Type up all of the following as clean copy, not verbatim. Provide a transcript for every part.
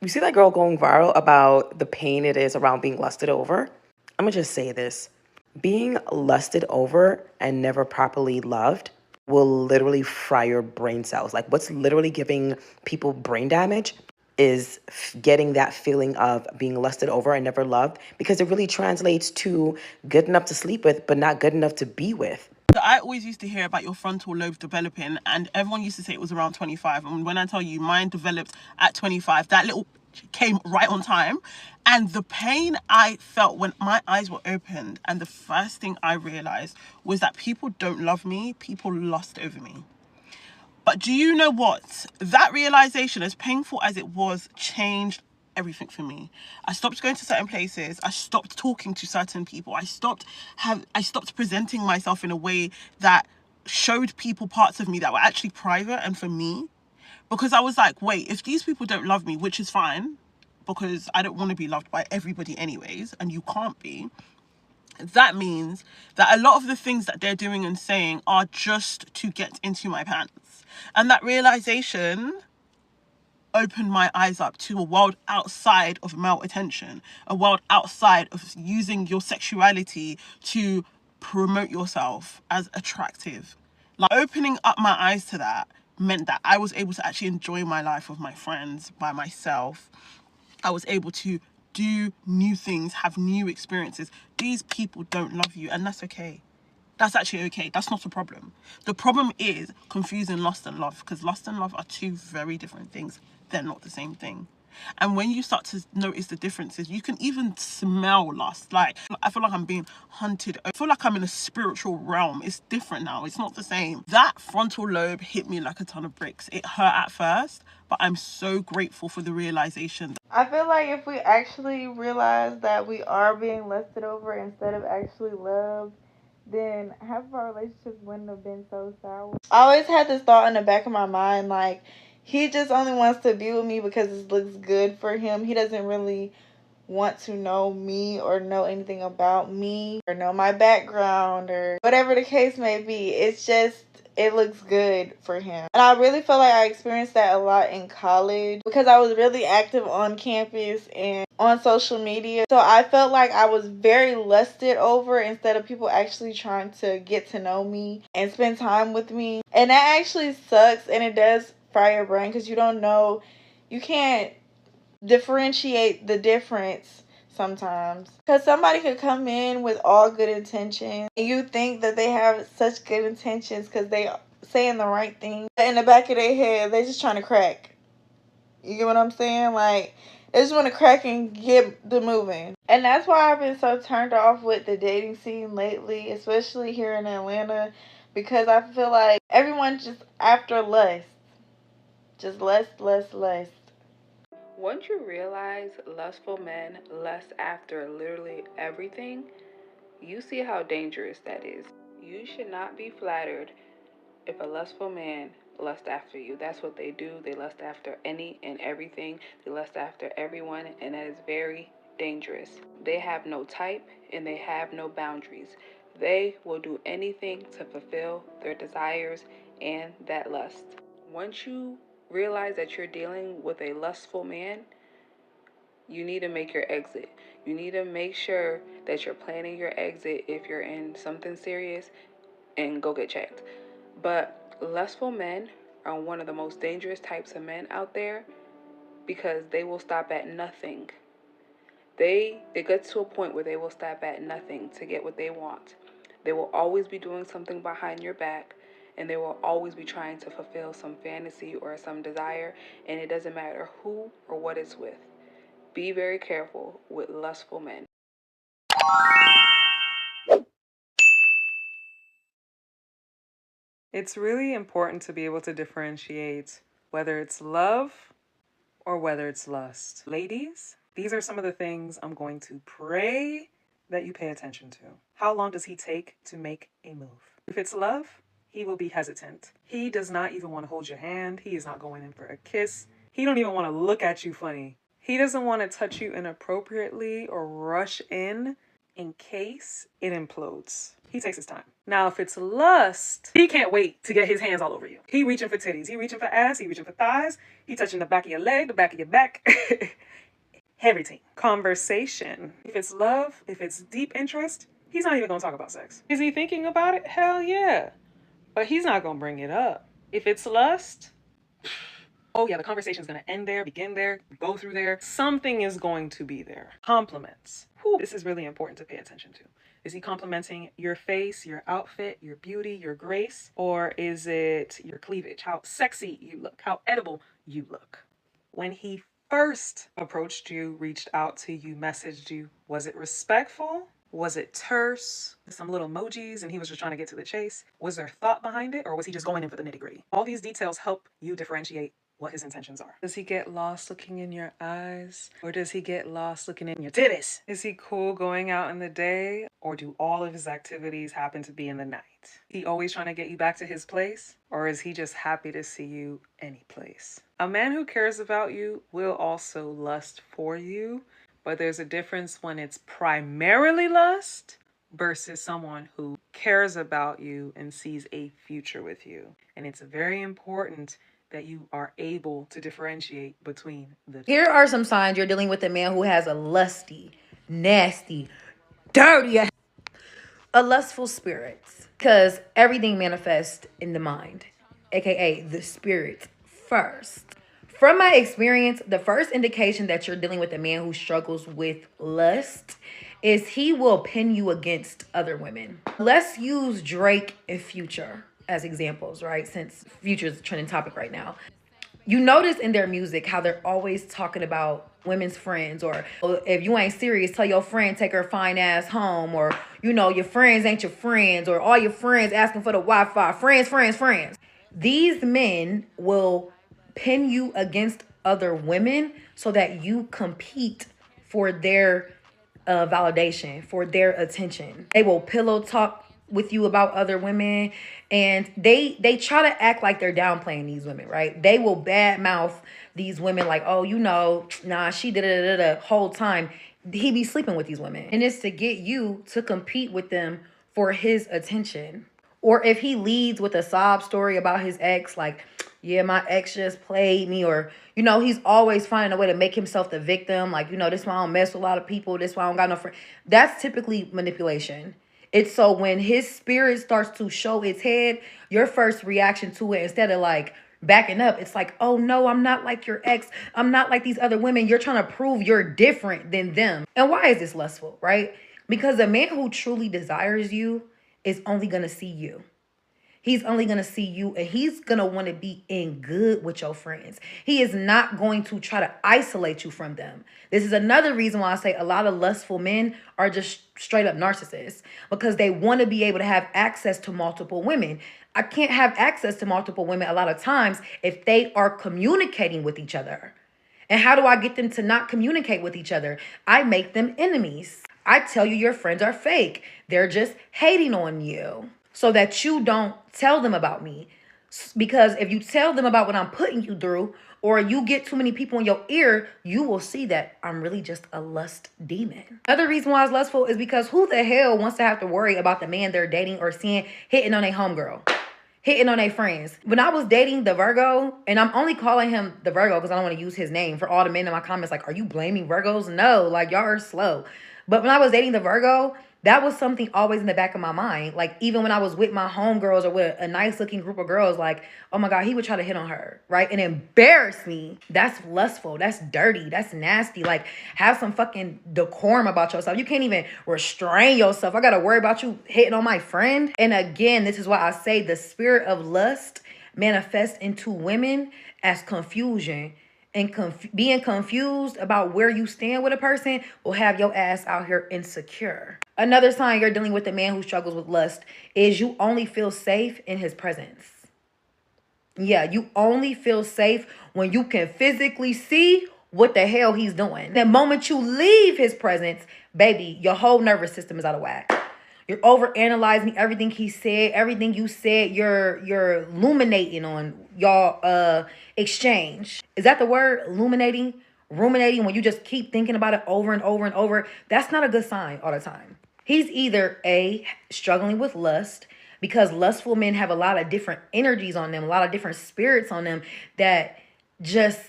You see that girl going viral about the pain it is around being lusted over? I'm gonna just say this. Being lusted over and never properly loved will literally fry your brain cells. Like, what's literally giving people brain damage is getting that feeling of being lusted over and never loved, because it really translates to good enough to sleep with, but not good enough to be with. I always used to hear about your frontal lobe developing, and everyone used to say it was around 25. And when I tell you mine developed at 25, that little came right on time. And the pain I felt when my eyes were opened, and the first thing I realized was that people don't love me, people lust over me. But do you know what? That realization, as painful as it was, changed everything for me. I stopped going to certain places. I stopped talking to certain people. I stopped presenting myself in a way that showed people parts of me that were actually private and for me. Because I was like, wait, if these people don't love me, which is fine, because I don't want to be loved by everybody anyways, and you can't be, that means that a lot of the things that they're doing and saying are just to get into my pants. And that realization opened my eyes up to a world outside of male attention, a world outside of using your sexuality to promote yourself as attractive. Like, opening up my eyes to that meant that I was able to actually enjoy my life with my friends, by myself. I was able to do new things, have new experiences. These people don't love you, and that's okay. That's actually okay. That's not a problem. The problem is confusing lust and love, because lust and love are two very different things. They're not the same thing. And when you start to notice the differences, you can even smell lust. Like, I feel like I'm being hunted. I feel like I'm in a spiritual realm. It's different now. It's not the same. That frontal lobe hit me like a ton of bricks. It hurt at first, but I'm so grateful for the realization. I feel like if we actually realize that we are being lusted over instead of actually loved, then half of our relationships wouldn't have been so sour. I always had this thought in the back of my mind, like, he just only wants to be with me because it looks good for him. He doesn't really want to know me or know anything about me or know my background or whatever the case may be. It's just, it looks good for him. And I really feel like I experienced that a lot in college because I was really active on campus and on social media. So I felt like I was very lusted over instead of people actually trying to get to know me and spend time with me. And that actually sucks, and it does fry your brain because you don't know, you can't differentiate the difference sometimes, because somebody could come in with all good intentions and you think that they have such good intentions because they saying the right thing, but in the back of their head they're just trying to crack. You get what I'm saying? Like, they just want to crack and get the moving. And that's why I've been so turned off with the dating scene lately, especially here in Atlanta, because I feel like everyone's just after lust. Just lust. Once you realize lustful men lust after literally everything, you see how dangerous that is. You should not be flattered if a lustful man lusts after you. That's what they do. They lust after any and everything. They lust after everyone, and that is very dangerous. They have no type and they have no boundaries. They will do anything to fulfill their desires and that lust. Once you realize that you're dealing with a lustful man, you need to make your exit. You need to make sure that you're planning your exit if you're in something serious, and go get checked. But lustful men are one of the most dangerous types of men out there because they will stop at nothing. It gets to a point where they will stop at nothing to get what they want. They will always be doing something behind your back, and they will always be trying to fulfill some fantasy or some desire, and it doesn't matter who or what it's with. Be very careful with lustful men. It's really important to be able to differentiate whether it's love or whether it's lust. Ladies, these are some of the things I'm going to pray that you pay attention to. How long does he take to make a move? If it's love, he will be hesitant. He does not even want to hold your hand. He is not going in for a kiss. He don't even want to look at you funny. He doesn't want to touch you inappropriately or rush in in case it implodes. He takes his time. Now, if it's lust, he can't wait to get his hands all over you. He reaching for titties. He reaching for ass. He reaching for thighs. He touching the back of your leg, the back of your back. Everything. Conversation. If it's love, if it's deep interest, he's not even going to talk about sex. Is he thinking about it? Hell yeah. But he's not going to bring it up. If it's lust, oh yeah, the conversation's going to end there, begin there, go through there. Something is going to be there. Compliments. Whew, this is really important to pay attention to. Is he complimenting your face, your outfit, your beauty, your grace? Or is it your cleavage? How sexy you look, how edible you look. When he first approached you, reached out to you, messaged you, was it respectful? Was it terse? Some little emojis and he was just trying to get to the chase? Was there thought behind it, or was he just going in for the nitty-gritty? All these details help you differentiate what his intentions are. Does he get lost looking in your eyes? Or does he get lost looking in your titties? Is he cool going out in the day? Or do all of his activities happen to be in the night? He always trying to get you back to his place? Or is he just happy to see you any place? A man who cares about you will also lust for you, but there's a difference when it's primarily lust versus someone who cares about you and sees a future with you. And it's very important that you are able to differentiate between the two. Here are some signs you're dealing with a man who has a lusty, nasty, dirty, a lustful spirit. Because everything manifests in the mind, aka the spirit first. From my experience, the first indication that you're dealing with a man who struggles with lust is he will pin you against other women. Let's use Drake and Future as examples, right? Since Future's a trending topic right now. You notice in their music how they're always talking about women's friends, or if you ain't serious, tell your friend take her fine ass home, or you know, your friends ain't your friends, or all your friends asking for the Wi-Fi. Friends. These men will pin you against other women so that you compete for their validation, for their attention. They will pillow talk with you about other women, and they try to act like they're downplaying these women, right? They will badmouth these women like, oh, you know, nah, she did it the whole time. He be sleeping with these women, and it's to get you to compete with them for his attention. Or if he leads with a sob story about his ex, like, yeah, my ex just played me, or, you know, he's always finding a way to make himself the victim. Like, you know, this why I don't mess with a lot of people. This why I don't got no friends. That's typically manipulation. It's so when his spirit starts to show its head, your first reaction to it, instead of like backing up, it's like, oh no, I'm not like your ex. I'm not like these other women. You're trying to prove you're different than them. And why is this lustful, right? Because a man who truly desires you is only going to see you. He's only going to see you, and he's going to want to be in good with your friends. He is not going to try to isolate you from them. This is another reason why I say a lot of lustful men are just straight up narcissists, because they want to be able to have access to multiple women. I can't have access to multiple women a lot of times if they are communicating with each other. And how do I get them to not communicate with each other? I make them enemies. I tell you your friends are fake. They're just hating on you, so that you don't tell them about me. Because if you tell them about what I'm putting you through, or you get too many people in your ear, you will see that I'm really just a lust demon. Another reason why it's lustful is because who the hell wants to have to worry about the man they're dating or seeing hitting on a homegirl, hitting on their friends? When I was dating the Virgo, and I'm only calling him the Virgo because I don't want to use his name, for all the men in my comments like, are you blaming Virgos? No, like, y'all are slow. But when I was dating the Virgo, that was something always in the back of my mind. Like, even when I was with my homegirls or with a nice looking group of girls, like, oh my God, he would try to hit on her, right? And embarrass me. That's lustful. That's dirty. That's nasty. Like, have some fucking decorum about yourself. You can't even restrain yourself. I got to worry about you hitting on my friend. And again, this is why I say the spirit of lust manifests into women as confusion. And being confused about where you stand with a person will have your ass out here insecure. Another sign you're dealing with a man who struggles with lust is you only feel safe in his presence. Yeah, you only feel safe when you can physically see what the hell he's doing. The moment you leave his presence, baby, your whole nervous system is out of whack. You're overanalyzing everything he said, everything you said. You're illuminating on y'all exchange. Is that the word? Illuminating? ruminating, when you just keep thinking about it over and over and over, that's not a good sign all the time. He's either A, struggling with lust, because lustful men have a lot of different energies on them, a lot of different spirits on them that just,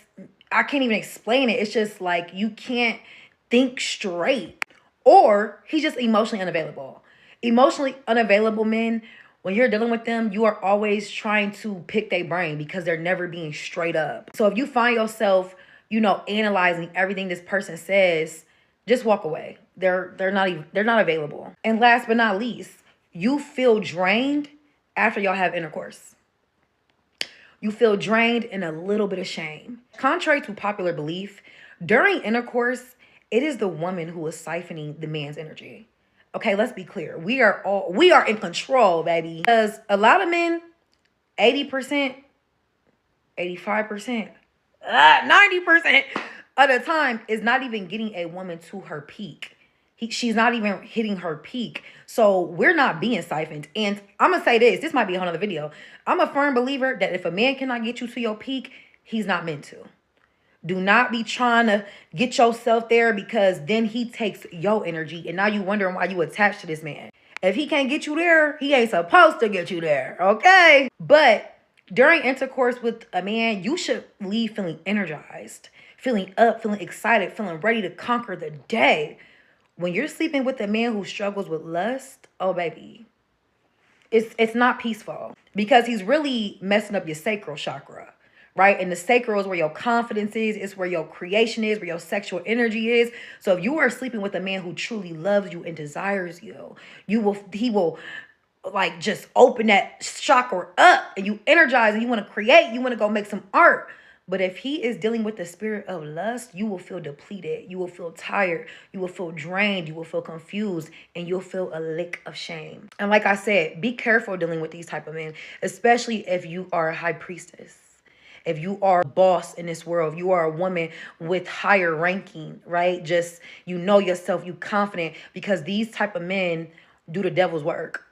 I can't even explain it. It's just like you can't think straight. Or he's just emotionally unavailable. Emotionally unavailable men, when you're dealing with them, you are always trying to pick their brain because they're never being straight up. So if you find yourself, analyzing everything this person says, just walk away. They're not available. And last but not least, you feel drained after y'all have intercourse. You feel drained and a little bit of shame. Contrary to popular belief, during intercourse, it is the woman who is siphoning the man's energy. Okay, let's be clear. We are in control, baby. Because a lot of men, 80%, 85%, 90% of the time is not even getting a woman to her peak. She's not even hitting her peak. So we're not being siphoned. And I'm going to say this might be another video. I'm a firm believer that if a man cannot get you to your peak, he's not meant to. Do not be trying to get yourself there, because then he takes your energy and now you wondering why you attached to this man. If he can't get you there, he ain't supposed to get you there, okay? But during intercourse with a man, you should leave feeling energized, feeling up, feeling excited, feeling ready to conquer the day. When you're sleeping with a man who struggles with lust, oh baby, it's not peaceful, because he's really messing up your sacral chakra. Right? And the sacral is where your confidence is. It's where your creation is, where your sexual energy is. So if you are sleeping with a man who truly loves you and desires you, he will like just open that chakra up, and you energize and you want to create, you want to go make some art. But if he is dealing with the spirit of lust, you will feel depleted. You will feel tired. You will feel drained. You will feel confused, and you'll feel a lick of shame. And like I said, be careful dealing with these type of men, especially if you are a high priestess. If you are a boss in this world, if you are a woman with higher ranking, right? Just, yourself, you confident, because these type of men do the devil's work.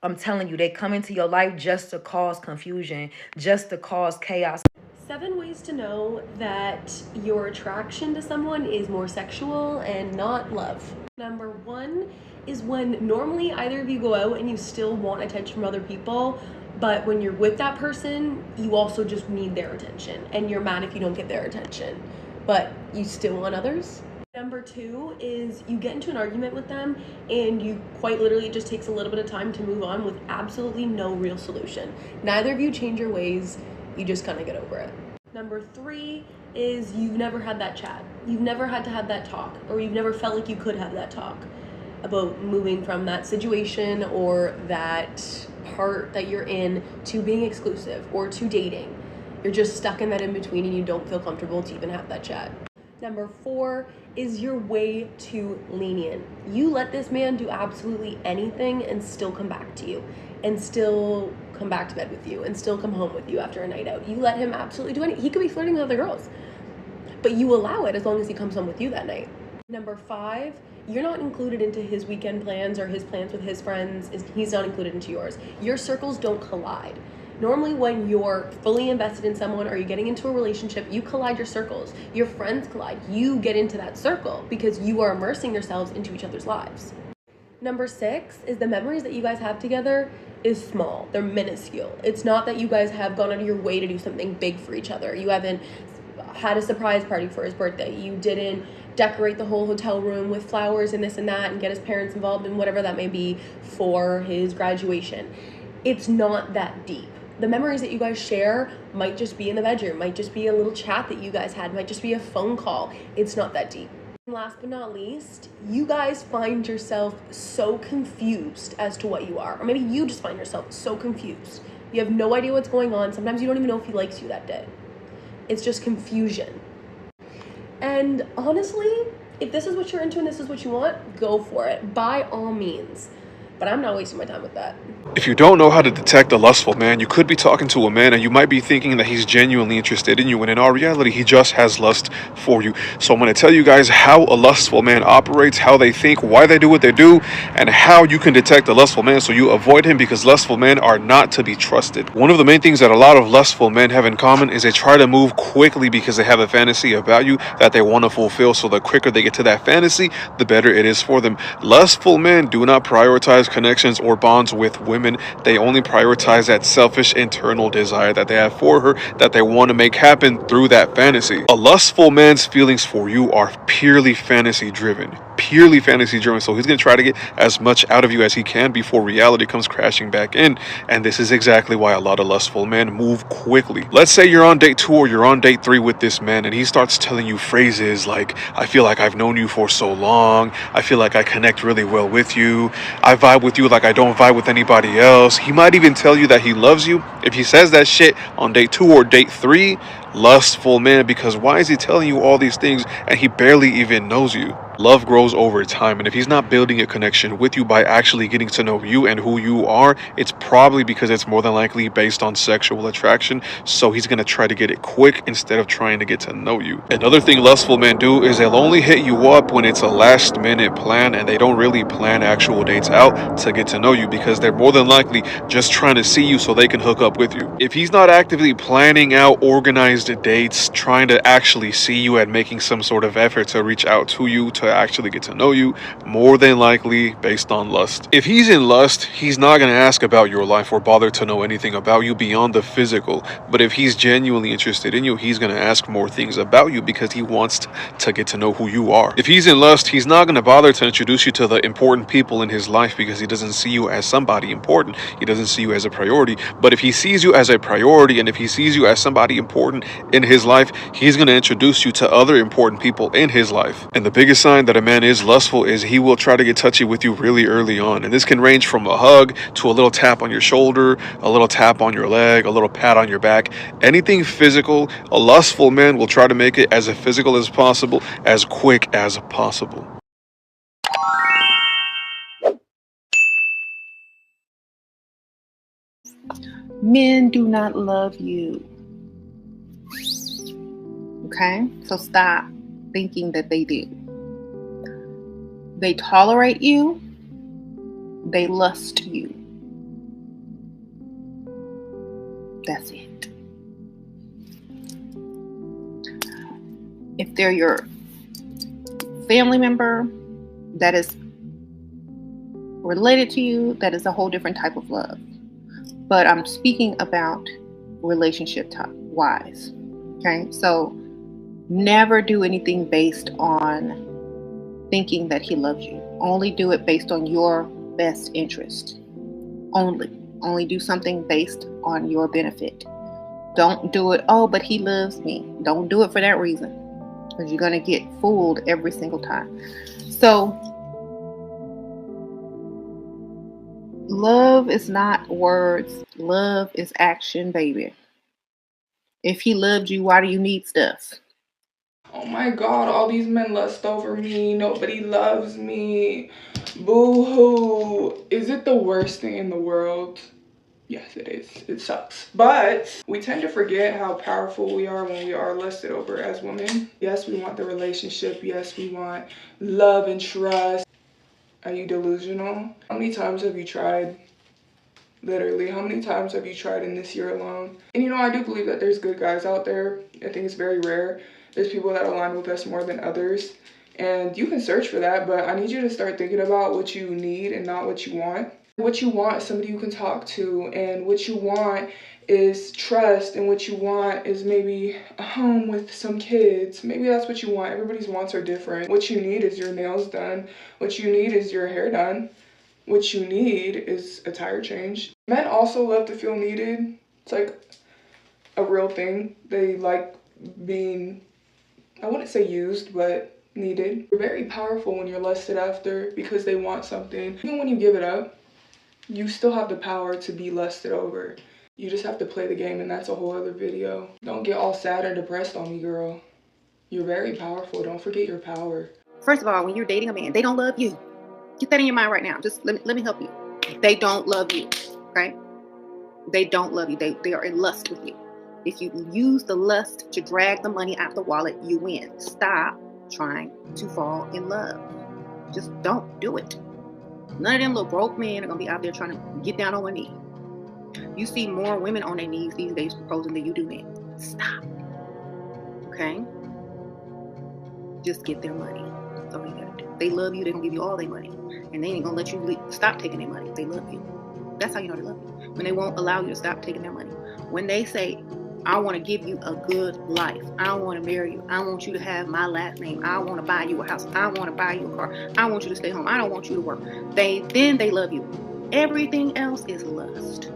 I'm telling you, they come into your life just to cause confusion, just to cause chaos. 7 ways to know that your attraction to someone is more sexual and not love. Number 1 is when normally either of you go out and you still want attention from other people, but when you're with that person, you also just need their attention, and you're mad if you don't get their attention, but you still want others. Number 2 is you get into an argument with them, and you quite literally, it just takes a little bit of time to move on with absolutely no real solution. Neither of you change your ways, you just kind of get over it. Number 3 is you've never had that chat. You've never had to have that talk, or you've never felt like you could have that talk about moving from that situation or that part that you're in to being exclusive or to dating. You're just stuck in that in between, and you don't feel comfortable to even have that chat. Number 4 is you're way too lenient. You let this man do absolutely anything and still come back to you, and still come back to bed with you, and still come home with you after a night out. You let him absolutely do anything. He could be flirting with other girls, but you allow it as long as he comes home with you that night. Number 5, you're not included into his weekend plans or his plans with his friends. He's not included into yours. Your circles don't collide. Normally when you're fully invested in someone or you're getting into a relationship, you collide your circles. Your friends collide. You get into that circle because you are immersing yourselves into each other's lives. Number 6 is the memories that you guys have together is small. They're minuscule. It's not that you guys have gone out of your way to do something big for each other. You haven't had a surprise party for his birthday. You didn't decorate the whole hotel room with flowers and this and that and get his parents involved in whatever that may be for his graduation. It's not that deep. The memories that you guys share might just be in the bedroom, might just be a little chat that you guys had, might just be a phone call. It's not that deep. And last but not least, you guys find yourself so confused as to what you are. Or maybe you just find yourself so confused. You have no idea what's going on. Sometimes you don't even know if he likes you that day. It's just confusion. And honestly, if this is what you're into and this is what you want, go for it. By all means. But I'm not wasting my time with that. If you don't know how to detect a lustful man, you could be talking to a man and you might be thinking that he's genuinely interested in you, when in all reality, he just has lust for you. So I'm going to tell you guys how a lustful man operates, how they think, why they do what they do, and how you can detect a lustful man so you avoid him, because lustful men are not to be trusted. One of the main things that a lot of lustful men have in common is they try to move quickly because they have a fantasy about you that they want to fulfill. So the quicker they get to that fantasy, the better it is for them. Lustful men do not prioritize connections or bonds with women. They only prioritize that selfish internal desire that they have for her, that they want to make happen through that fantasy. A lustful man's feelings for you are purely fantasy driven. So he's going to try to get as much out of you as he can before reality comes crashing back in. And this is exactly why a lot of lustful men move quickly. Let's say you're on date 2 or you're on date 3 with this man, and he starts telling you phrases like, I feel like I've known you for so long. I feel like I connect really well with you. I vibe with you like I don't vibe with anybody else. He might even tell you that he loves you. If he says that shit on date 2 or date 3, lustful man, because why is he telling you all these things and he barely even knows you? Love grows over time, and if he's not building a connection with you by actually getting to know you and who you are, it's probably because it's more than likely based on sexual attraction. So he's going to try to get it quick instead of trying to get to know you. Another thing lustful men do is they'll only hit you up when it's a last minute plan, and they don't really plan actual dates out to get to know you, because they're more than likely just trying to see you so they can hook up with you. If he's not actively planning out organized dates, trying to actually see you and making some sort of effort to reach out to you to actually get to know you, more than likely based on lust. If he's in lust, he's not going to ask about your life or bother to know anything about you beyond the physical. But if he's genuinely interested in you, he's going to ask more things about you because he wants to get to know who you are. If he's in lust, he's not going to bother to introduce you to the important people in his life because he doesn't see you as somebody important. He doesn't see you as a priority. But if he sees you as a priority, and if he sees you as somebody important in his life, he's going to introduce you to other important people in his life. And the biggest sign that a man is lustful is he will try to get touchy with you really early on. And this can range from a hug to a little tap on your shoulder, a little tap on your leg, a little pat on your back. Anything physical, a lustful man will try to make it as physical as possible, as quick as possible. Men do not love you. Okay? So stop thinking that they do. They tolerate you. They lust you. That's it. If they're your family member that is related to you, that is a whole different type of love. But I'm speaking about relationship wise. Okay, so never do anything based on thinking that he loves you. Only do it based on your best interest. Only do something based on your benefit. Don't do it, oh, but he loves me. Don't do it for that reason, because you're going to get fooled every single time. So love is not words. Love is action, baby. If he loved you, why do you need stuff? Oh my God, all these men lust over me. Nobody loves me. Boo-hoo. Is it the worst thing in the world? Yes, it is. It sucks. But we tend to forget how powerful we are when we are lusted over as women. Yes, we want the relationship. Yes, we want love and trust. Are you delusional? How many times have you tried? Literally, how many times have you tried in this year alone? And you know, I do believe that there's good guys out there. I think it's very rare. There's people that align with us more than others. And you can search for that, but I need you to start thinking about what you need and not what you want. What you want is somebody you can talk to, and what you want is trust, and what you want is maybe a home with some kids. Maybe that's what you want. Everybody's wants are different. What you need is your nails done. What you need is your hair done. What you need is a tire change. Men also love to feel needed. It's like a real thing. They like being, I wouldn't say used, but needed. You're very powerful when you're lusted after because they want something. Even when you give it up, you still have the power to be lusted over. You just have to play the game, and that's a whole other video. Don't get all sad or depressed on me, girl. You're very powerful. Don't forget your power. First of all, when you're dating a man, they don't love you. Get that in your mind right now. Just let me help you. They don't love you, okay? They don't love you. They are in lust with you. If you use the lust to drag the money out the wallet, you win. Stop trying to fall in love. Just don't do it. None of them little broke men are going to be out there trying to get down on one knee. You see more women on their knees these days proposing than you do men. Stop. Okay? Just get their money. That's all you got to do. They love you. They're going to give you all their money. And they ain't going to let you stop taking their money. They love you. That's how you know they love you. When they won't allow you to stop taking their money. When they say, I want to give you a good life. I want to marry you. I want you to have my last name. I want to buy you a house. I want to buy you a car. I want you to stay home. I don't want you to work. Then they love you. Everything else is lust.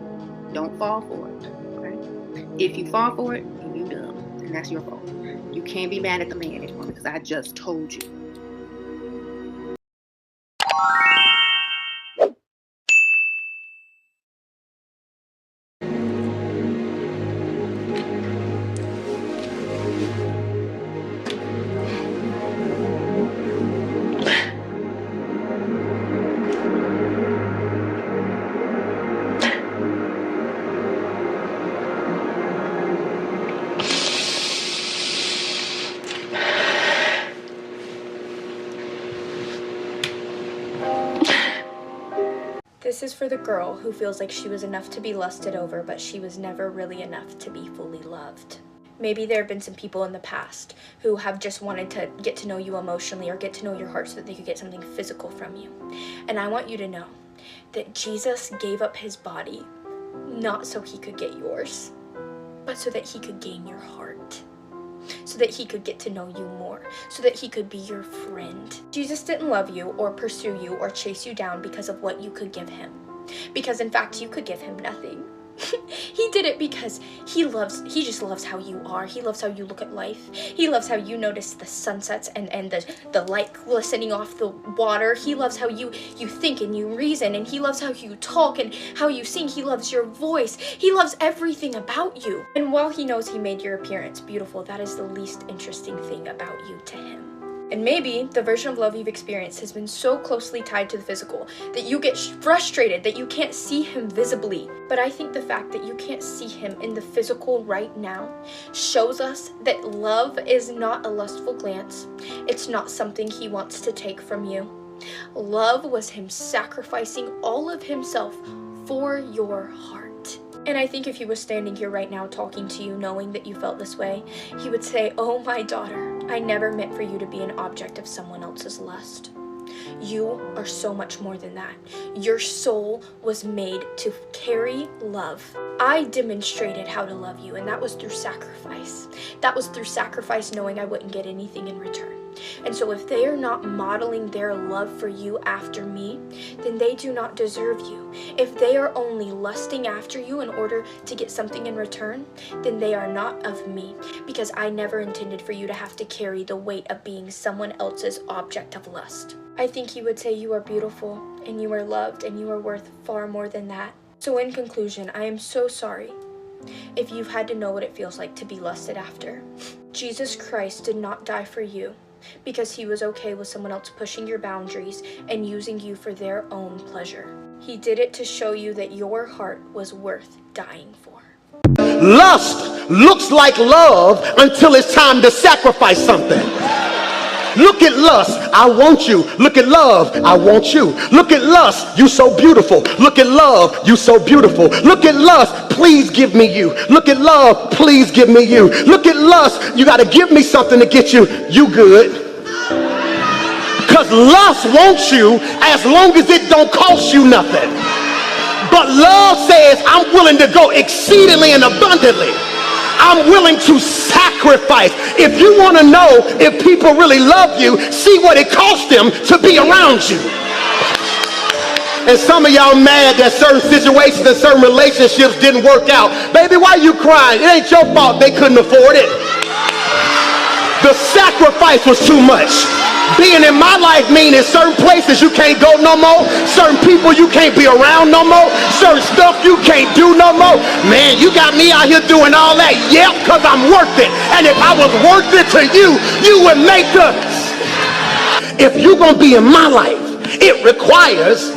Don't fall for it. Okay? If you fall for it, you dumb. And that's your fault. You can't be mad at the man anymore because I just told you. This is for the girl who feels like she was enough to be lusted over, but she was never really enough to be fully loved. Maybe there have been some people in the past who have just wanted to get to know you emotionally or get to know your heart so that they could get something physical from you. And I want you to know that Jesus gave up his body not so he could get yours, but so that he could gain your heart. So that he could get to know you more, so that he could be your friend. Jesus didn't love you or pursue you or chase you down because of what you could give him. Because in fact, you could give him nothing. He did it because he just loves how you are. He loves how you look at life. He loves how you notice the sunsets and the light glistening off the water. He loves how you think and you reason, and he loves how you talk and how you sing. He loves your voice. He loves everything about you. And while he knows he made your appearance beautiful, that is the least interesting thing about you to him. And maybe the version of love you've experienced has been so closely tied to the physical that you get frustrated that you can't see him visibly. But I think the fact that you can't see him in the physical right now shows us that love is not a lustful glance. It's not something he wants to take from you. Love was him sacrificing all of himself for your heart. And I think if he was standing here right now talking to you, knowing that you felt this way, he would say, "Oh, my daughter, I never meant for you to be an object of someone else's lust. You are so much more than that. Your soul was made to carry love. I demonstrated how to love you, and that was through sacrifice. That was through sacrifice, knowing I wouldn't get anything in return. And so if they are not modeling their love for you after me, then they do not deserve you. If they are only lusting after you in order to get something in return, then they are not of me, because I never intended for you to have to carry the weight of being someone else's object of lust." I think he would say you are beautiful, and you are loved, and you are worth far more than that. So in conclusion, I am so sorry if you've had to know what it feels like to be lusted after. Jesus Christ did not die for you because he was okay with someone else pushing your boundaries and using you for their own pleasure. He did it to show you that your heart was worth dying for. Lust looks like love until it's time to sacrifice something. Look at lust, I want you. Look at love, I want you. Look at lust, you so beautiful. Look at love, you so beautiful. Look at lust, please give me you. Look at love, please give me you. Look at lust, you gotta give me something to get you good. Because lust wants you as long as it don't cost you nothing. But love says, I'm willing to go exceedingly and abundantly. I'm willing to sacrifice. If you want to know if people really love you, see what it cost them to be around you. And some of y'all mad that certain situations and certain relationships didn't work out. Baby, why you crying? It ain't your fault they couldn't afford it. The sacrifice was too much. Being in my life meaning certain places you can't go no more, certain people you can't be around no more, certain stuff you can't do no more. Man, you got me out here doing all that. Yep, because I'm worth it. And if I was worth it to you, you would make If you're going to be in my life, it requires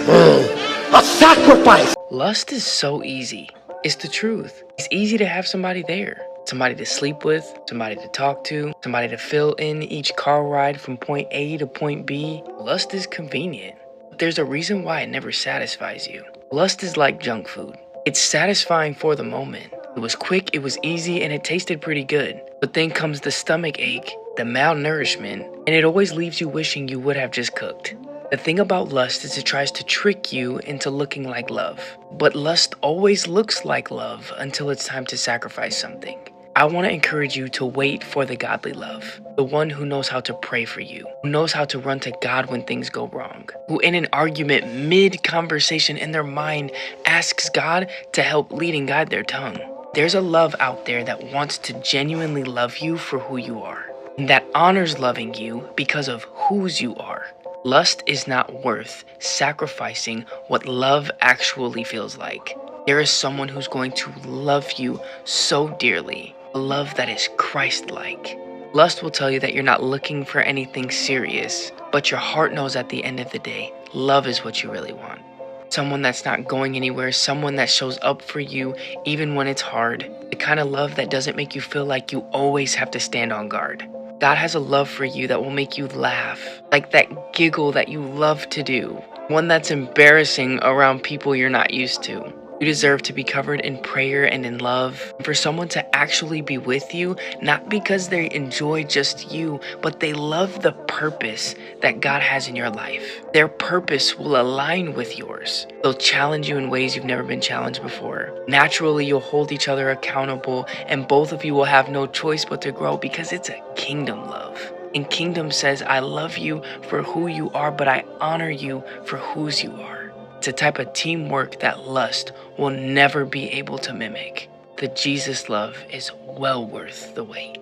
a sacrifice. Lust is so easy. It's the truth. It's easy to have somebody there. Somebody to sleep with, somebody to talk to, somebody to fill in each car ride from point A to point B. Lust is convenient. But there's a reason why it never satisfies you. Lust is like junk food. It's satisfying for the moment. It was quick, it was easy, and it tasted pretty good. But then comes the stomach ache, the malnourishment, and it always leaves you wishing you would have just cooked. The thing about lust is it tries to trick you into looking like love. But lust always looks like love until it's time to sacrifice something. I want to encourage you to wait for the godly love. The one who knows how to pray for you, who knows how to run to God when things go wrong, who in an argument mid-conversation in their mind asks God to help lead and guide their tongue. There's a love out there that wants to genuinely love you for who you are, and that honors loving you because of whose you are. Lust is not worth sacrificing what love actually feels like. There is someone who's going to love you so dearly, a love that is Christ-like. Lust will tell you that you're not looking for anything serious, but your heart knows at the end of the day, love is what you really want. Someone that's not going anywhere, someone that shows up for you even when it's hard. The kind of love that doesn't make you feel like you always have to stand on guard. God has a love for you that will make you laugh, like that giggle that you love to do. One that's embarrassing around people you're not used to. You deserve to be covered in prayer and in love. For someone to actually be with you, not because they enjoy just you, but they love the purpose that God has in your life. Their purpose will align with yours. They'll challenge you in ways you've never been challenged before. Naturally, you'll hold each other accountable, and both of you will have no choice but to grow because it's a kingdom love. And kingdom says, I love you for who you are, but I honor you for whose you are. It's a type of teamwork that lust will never be able to mimic. The Jesus love is well worth the wait.